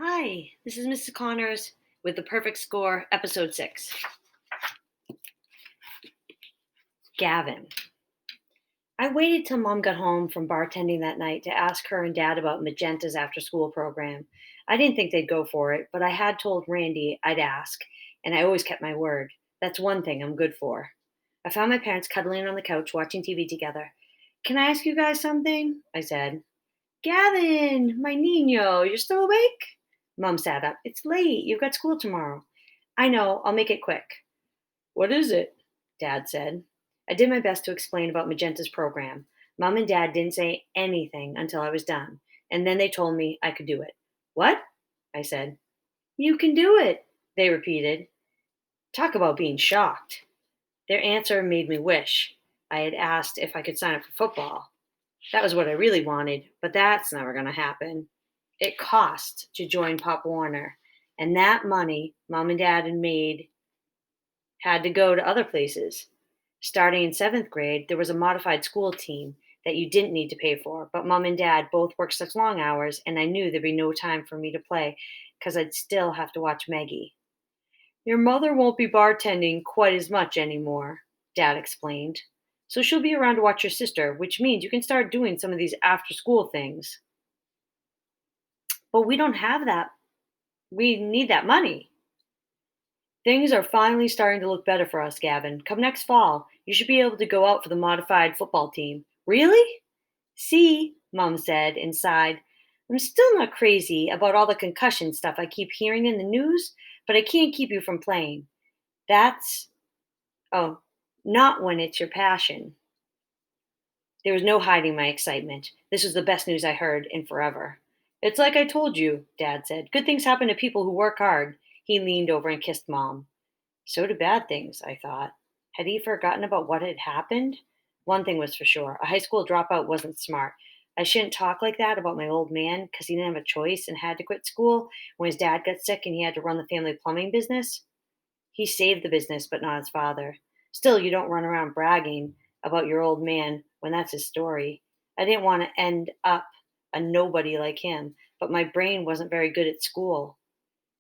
Hi, this is Mrs. Connors with the Perfect Score, Episode 6. Gavin. I waited till Mom got home from bartending that night to ask her and Dad about Magenta's after school program. I didn't think they'd go for it, but I had told Randy I'd ask, and I always kept my word. That's one thing I'm good for. I found my parents cuddling on the couch watching TV together. Can I ask you guys something? I said. Gavin, my Nino, you're still awake? Mom sat up. It's late. You've got school tomorrow. I know. I'll make it quick. What is it? Dad said. I did my best to explain about Magenta's program. Mom and Dad didn't say anything until I was done, and then they told me I could do it. What? I said. You can do it, they repeated. Talk about being shocked. Their answer made me wish I had asked if I could sign up for football. That was what I really wanted, but that's never going to happen. It cost to join Pop Warner, and that money Mom and Dad had made had to go to other places. Starting in seventh grade, there was a modified school team that you didn't need to pay for, but Mom and Dad both worked such long hours, and I knew there'd be no time for me to play because I'd still have to watch Maggie. Your mother won't be bartending quite as much anymore, Dad explained. So she'll be around to watch your sister, which means you can start doing some of these after school things. But we don't have that. We need that money. Things are finally starting to look better for us, Gavin. Come next fall, you should be able to go out for the modified football team. Really? See, Mom said and sighed. I'm still not crazy about all the concussion stuff I keep hearing in the news, but I can't keep you from playing. That's, oh, not when it's your passion. There was no hiding my excitement. This was the best news I heard in forever. It's like I told you, Dad said. Good things happen to people who work hard. He leaned over and kissed Mom. So do bad things, I thought. Had he forgotten about what had happened? One thing was for sure a high school dropout wasn't smart. I shouldn't talk like that about my old man because he didn't have a choice and had to quit school when his dad got sick and he had to run the family plumbing business. He saved the business, but not his father. Still, you don't run around bragging about your old man when that's his story. I didn't want to end up a nobody like him, but my brain wasn't very good at school.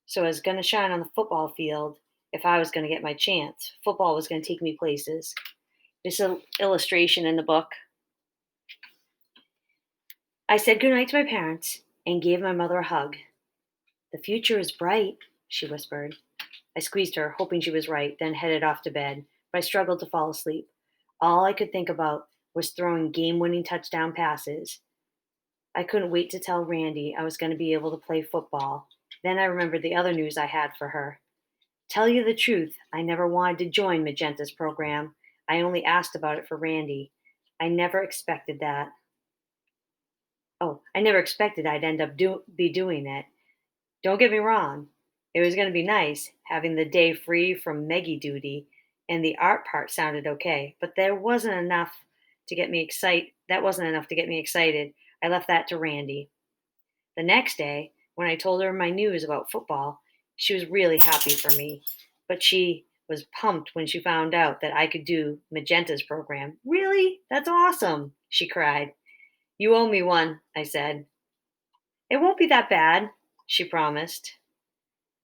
So I was going to shine on the football field if I was going to get my chance. Football was going to take me places. This illustration in the book. I said goodnight to my parents and gave my mother a hug. The future is bright, she whispered. I squeezed her, hoping she was right, then headed off to bed, but I struggled to fall asleep. All I could think about was throwing game winning touchdown passes. I couldn't wait to tell Randy I was going to be able to play football. Then I remembered the other news I had for her. Tell you the truth, I never wanted to join Magenta's program. I only asked about it for Randy. I never expected that. I never expected I'd end up be doing it. Don't get me wrong. It was going to be nice having the day free from Meggie duty, and the art part sounded okay, but there wasn't enough to get me excited. That wasn't enough to get me excited. I left that to Randy. The next day, when I told her my news about football, she was really happy for me, but she was pumped when she found out that I could do Magenta's program. Really? That's awesome, she cried. You owe me one, I said. It won't be that bad, she promised.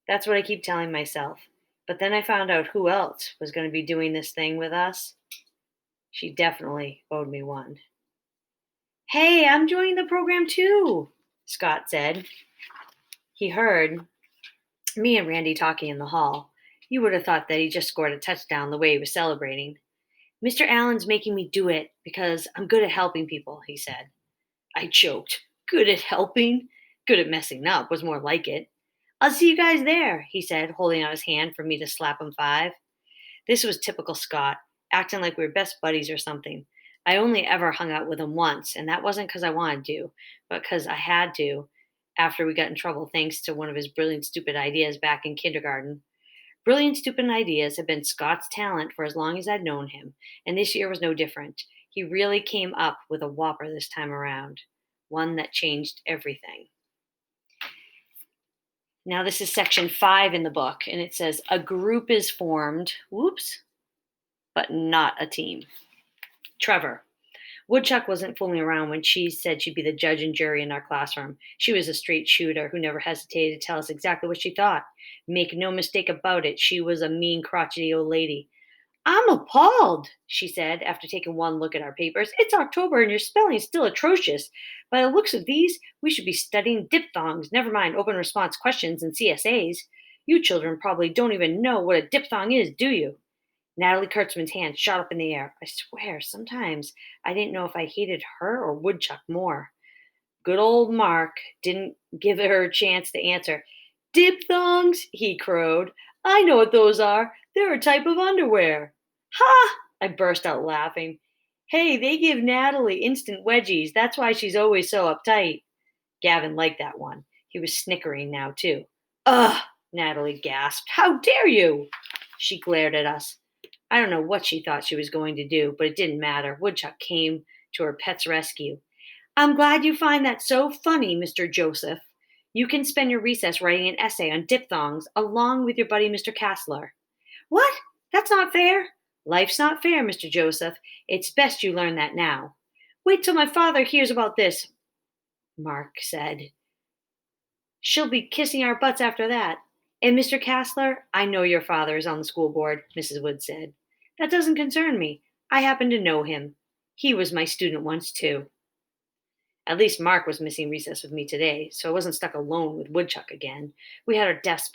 That's what I keep telling myself. But then I found out who else was going to be doing this thing with us. She definitely owed me one. Hey, I'm joining the program too, Scott said. He heard me and Randy talking in the hall. You would have thought that he just scored a touchdown the way he was celebrating. Mr. Allen's making me do it because I'm good at helping people, he said. I choked. Good at helping? Good at messing up was more like it. I'll see you guys there, he said, holding out his hand for me to slap him 5. This was typical Scott, acting like we were best buddies or something. I only ever hung out with him once, and that wasn't because I wanted to, but because I had to after we got in trouble thanks to one of his brilliant, stupid ideas back in kindergarten. Brilliant, stupid ideas have been Scott's talent for as long as I'd known him, and this year was no different. He really came up with a whopper this time around, one that changed everything. Now, this is section 5 in the book, and it says, a group is formed, whoops, but not a team. Trevor. Woodchuck wasn't fooling around when she said she'd be the judge and jury in our classroom. She was a straight shooter who never hesitated to tell us exactly what she thought. Make no mistake about it, she was a mean, crotchety old lady. I'm appalled, she said after taking one look at our papers. It's October and your spelling is still atrocious. By the looks of these, we should be studying diphthongs, never mind open response questions and CSAs. You children probably don't even know what a diphthong is, do you? Natalie Kurtzman's hand shot up in the air. I swear, sometimes I didn't know if I hated her or Woodchuck more. Good old Mark didn't give her a chance to answer. Diphthongs, he crowed. I know what those are. They're a type of underwear. Ha! I burst out laughing. Hey, they give Natalie instant wedgies. That's why she's always so uptight. Gavin liked that one. He was snickering now, too. Ugh! Natalie gasped. How dare you! She glared at us. I don't know what she thought she was going to do, but it didn't matter. Woodchuck came to her pet's rescue. I'm glad you find that so funny, Mr. Joseph. You can spend your recess writing an essay on diphthongs along with your buddy, Mr. Castler. What? That's not fair. Life's not fair, Mr. Joseph. It's best you learn that now. Wait till my father hears about this, Mark said. She'll be kissing our butts after that. And Mr. Castler, I know your father is on the school board, Mrs. Wood said. That doesn't concern me. I happen to know him. He was my student once, too. At least Mark was missing recess with me today, so I wasn't stuck alone with Woodchuck again. We had our desks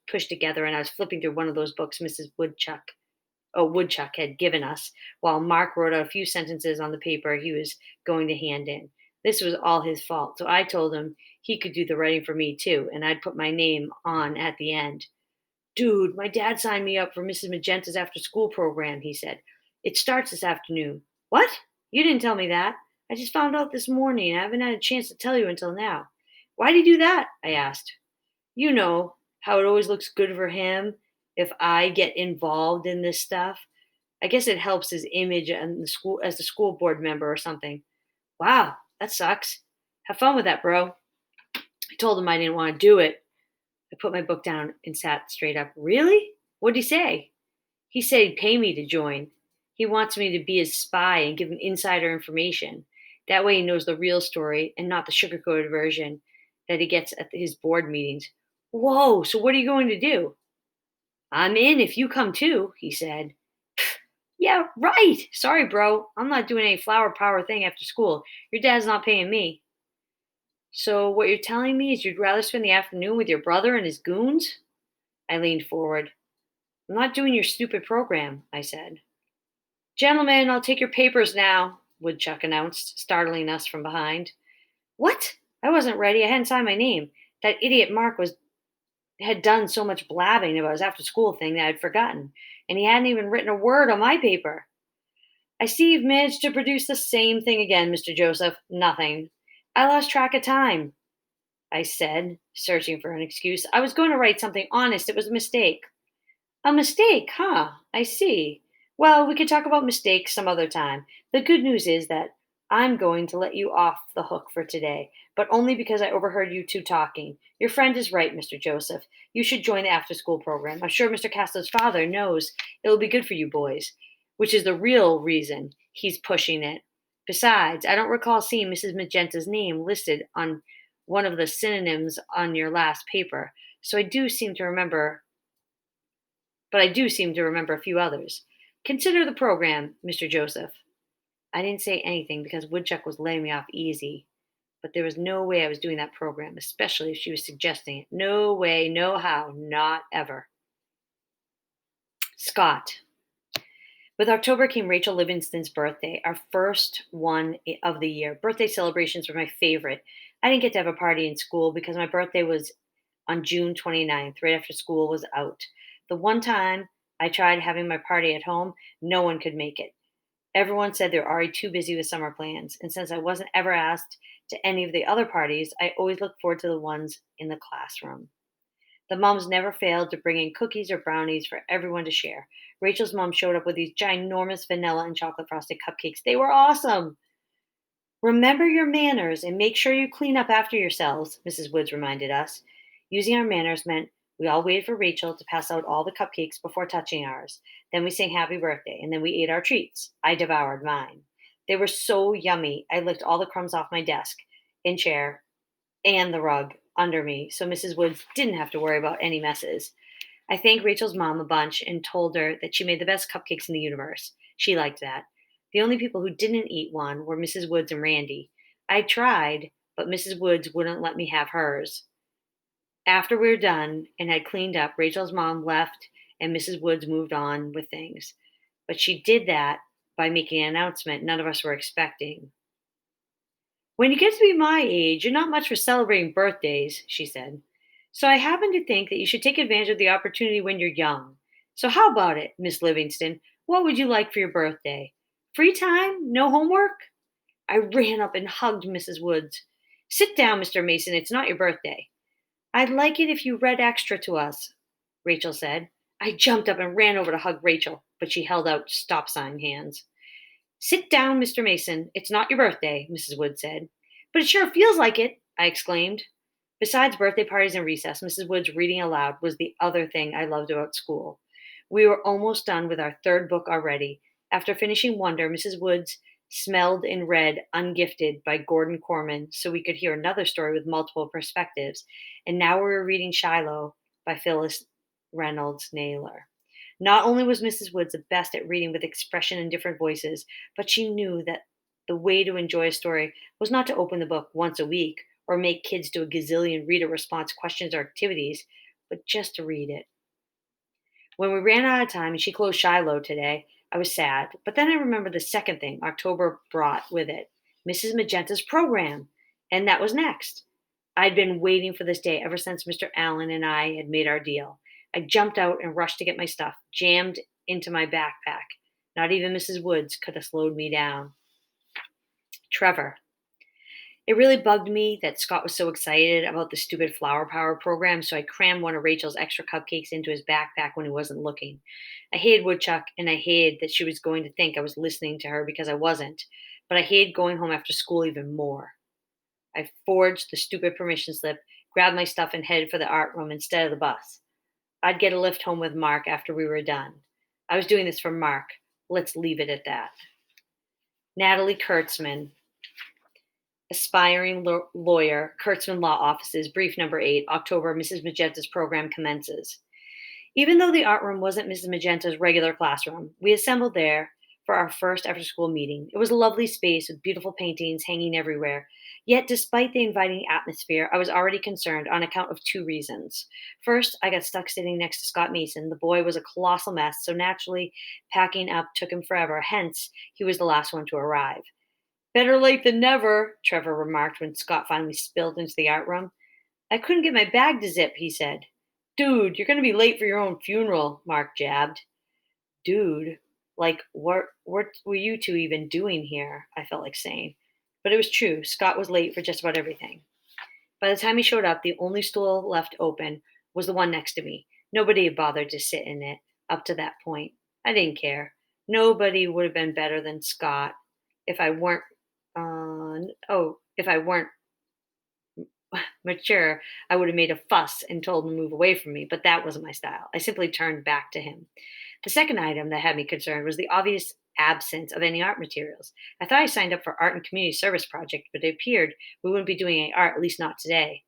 pushed together, and I was flipping through one of those books Woodchuck had given us, while Mark wrote out a few sentences on the paper he was going to hand in. This was all his fault, so I told him he could do the writing for me too, and I'd put my name on at the end. Dude, my dad signed me up for Mrs. Magenta's after school program, he said. It starts this afternoon. What? You didn't tell me that. I just found out this morning. I haven't had a chance to tell you until now. Why'd he do that? I asked. You know how it always looks good for him if I get involved in this stuff. I guess it helps his image and the school as the school board member or something. Wow, that sucks. Have fun with that, bro. I told him I didn't want to do it. I put my book down and sat straight up. Really? What'd he say? He said he'd pay me to join. He wants me to be his spy and give him insider information. That way he knows the real story and not the sugar-coated version that he gets at his board meetings. Whoa, so what are you going to do? I'm in if you come too, he said. Yeah, right. Sorry, bro. I'm not doing any flower power thing after school. Your dad's not paying me. So what you're telling me is you'd rather spend the afternoon with your brother and his goons? I leaned forward. I'm not doing your stupid program, I said. Gentlemen, I'll take your papers now, Woodchuck announced, startling us from behind. What? I wasn't ready. I hadn't signed my name. That idiot Mark had done so much blabbing about his after school thing that I'd forgotten, and he hadn't even written a word on my paper. I see you've managed to produce the same thing again, Mr. Joseph. Nothing. I lost track of time, I said, searching for an excuse. I was going to write something honest. It was a mistake. A mistake, huh? I see. Well, we could talk about mistakes some other time. The good news is that I'm going to let you off the hook for today, but only because I overheard you two talking. Your friend is right, Mr. Joseph. You should join the after school program. I'm sure Mr. Casto's father knows it will be good for you boys, which is the real reason he's pushing it. Besides, I don't recall seeing Mrs. Magenta's name listed on one of the synonyms on your last paper, so I do seem to remember a few others. Consider the program, Mr. Joseph. I didn't say anything because Woodchuck was letting me off easy, but there was no way I was doing that program, especially if she was suggesting it. No way, no how, not ever. Scott. With October came Rachel Livingston's birthday, our first one of the year. Birthday celebrations were my favorite. I didn't get to have a party in school because my birthday was on June 29th, right after school was out. The one time I tried having my party at home, no one could make it. Everyone said they were already too busy with summer plans, and since I wasn't ever asked to any of the other parties, I always looked forward to the ones in the classroom. The moms never failed to bring in cookies or brownies for everyone to share. Rachel's mom showed up with these ginormous vanilla and chocolate frosted cupcakes. They were awesome. Remember your manners and make sure you clean up after yourselves, Mrs. Woods reminded us. Using our manners meant we all waited for Rachel to pass out all the cupcakes before touching ours. Then we sang happy birthday, and then we ate our treats. I devoured mine. They were so yummy. I licked all the crumbs off my desk and chair and the rug under me so Mrs. Woods didn't have to worry about any messes. I thanked Rachel's mom a bunch and told her that she made the best cupcakes in the universe. She liked that. The only people who didn't eat one were Mrs. Woods and Randy. I tried, but Mrs. Woods wouldn't let me have hers. After we were done and had cleaned up, Rachel's mom left and Mrs. Woods moved on with things. But she did that by making an announcement none of us were expecting. "When you get to be my age, you're not much for celebrating birthdays," she said. "So I happen to think that you should take advantage of the opportunity when you're young. So how about it, Miss Livingston? What would you like for your birthday? Free time? No homework?" I ran up and hugged Mrs. Woods. "Sit down, Mr. Mason. It's not your birthday." "I'd like it if you read extra to us," Rachel said. I jumped up and ran over to hug Rachel, but she held out stop sign hands. "Sit down, Mr. Mason. It's not your birthday," Mrs. Wood said. "But it sure feels like it," I exclaimed. Besides birthday parties and recess, Mrs. Wood's reading aloud was the other thing I loved about school. We were almost done with our third book already. After finishing Wonder, Mrs. Woods smelled and read Ungifted by Gordon Corman so we could hear another story with multiple perspectives. And now we were reading Shiloh by Phyllis Reynolds Naylor. Not only was Mrs. Woods the best at reading with expression and different voices, but she knew that the way to enjoy a story was not to open the book once a week or make kids do a gazillion reader response questions or activities, but just to read it. When we ran out of time and she closed Shiloh today, I was sad. But then I remembered the second thing October brought with it, Mrs. Magenta's program. And that was next. I'd been waiting for this day ever since Mr. Allen and I had made our deal. I jumped out and rushed to get my stuff, jammed into my backpack. Not even Mrs. Woods could have slowed me down. Trevor. It really bugged me that Scott was so excited about the stupid flower power program, so I crammed one of Rachel's extra cupcakes into his backpack when he wasn't looking. I hated Woodchuck, and I hated that she was going to think I was listening to her because I wasn't, but I hated going home after school even more. I forged the stupid permission slip, grabbed my stuff, and headed for the art room instead of the bus. I'd get a lift home with Mark after we were done. I was doing this for Mark. Let's leave it at that. Natalie Kurtzman, aspiring lawyer, Kurtzman Law Offices, brief number 8, October, Mrs. Magenta's program commences. Even though the art room wasn't Mrs. Magenta's regular classroom, we assembled there for our first after school meeting. It was a lovely space with beautiful paintings hanging everywhere. Yet, despite the inviting atmosphere, I was already concerned on account of two reasons. First, I got stuck sitting next to Scott Mason. The boy was a colossal mess, so naturally, packing up took him forever. Hence, he was the last one to arrive. "Better late than never," Trevor remarked when Scott finally spilled into the art room. "I couldn't get my bag to zip," he said. "Dude, you're going to be late for your own funeral," Mark jabbed. Dude, like, what were you two even doing here? I felt like saying. But it was true. Scott was late for just about everything. By the time he showed up, the only stool left open was the one next to me. Nobody had bothered to sit in it up to that point. I didn't care. Nobody would have been better than Scott if I weren't if I weren't mature, I would have made a fuss and told him to move away from me, but that wasn't my style. I simply turned back to him. The second item that had me concerned was the obvious absence of any art materials. I thought I signed up for art and community service project, but it appeared we wouldn't be doing any art, at least not today.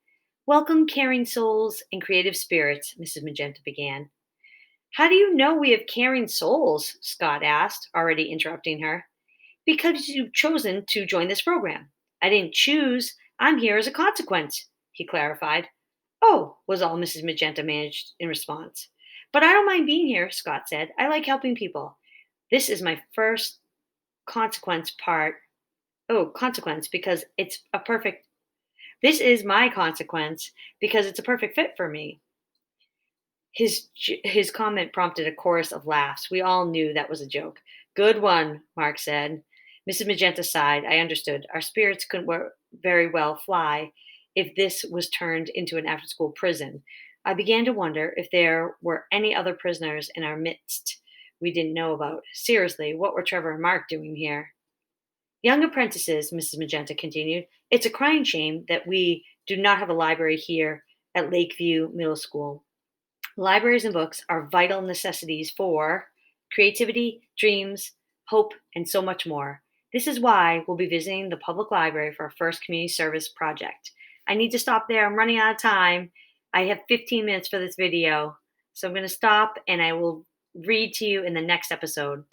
"Welcome, caring souls and creative spirits," Mrs. Magenta began. "How do you know we have caring souls?" Scott asked, already interrupting her. "Because you've chosen to join this program." "I didn't choose. I'm here as a consequence," he clarified. "Oh," was all Mrs. Magenta managed in response. "But I don't mind being here," Scott said. "I like helping people. This is my first consequence part. Oh, consequence because it's a perfect. This is my consequence because it's a perfect fit for me." His comment prompted a chorus of laughs. We all knew that was a joke. "Good one," Mark said. Mrs. Magenta sighed. I understood. Our spirits couldn't very well fly if this was turned into an after school prison. I began to wonder if there were any other prisoners in our midst we didn't know about. Seriously, what were Trevor and Mark doing here? "Young apprentices," Mrs. Magenta continued, "it's a crying shame that we do not have a library here at Lakeview Middle School. Libraries and books are vital necessities for creativity, dreams, hope, and so much more. This is why we'll be visiting the public library for our first community service project. I need to stop there. I'm running out of time. I have 15 minutes for this video. So I'm going to stop and I will read to you in the next episode.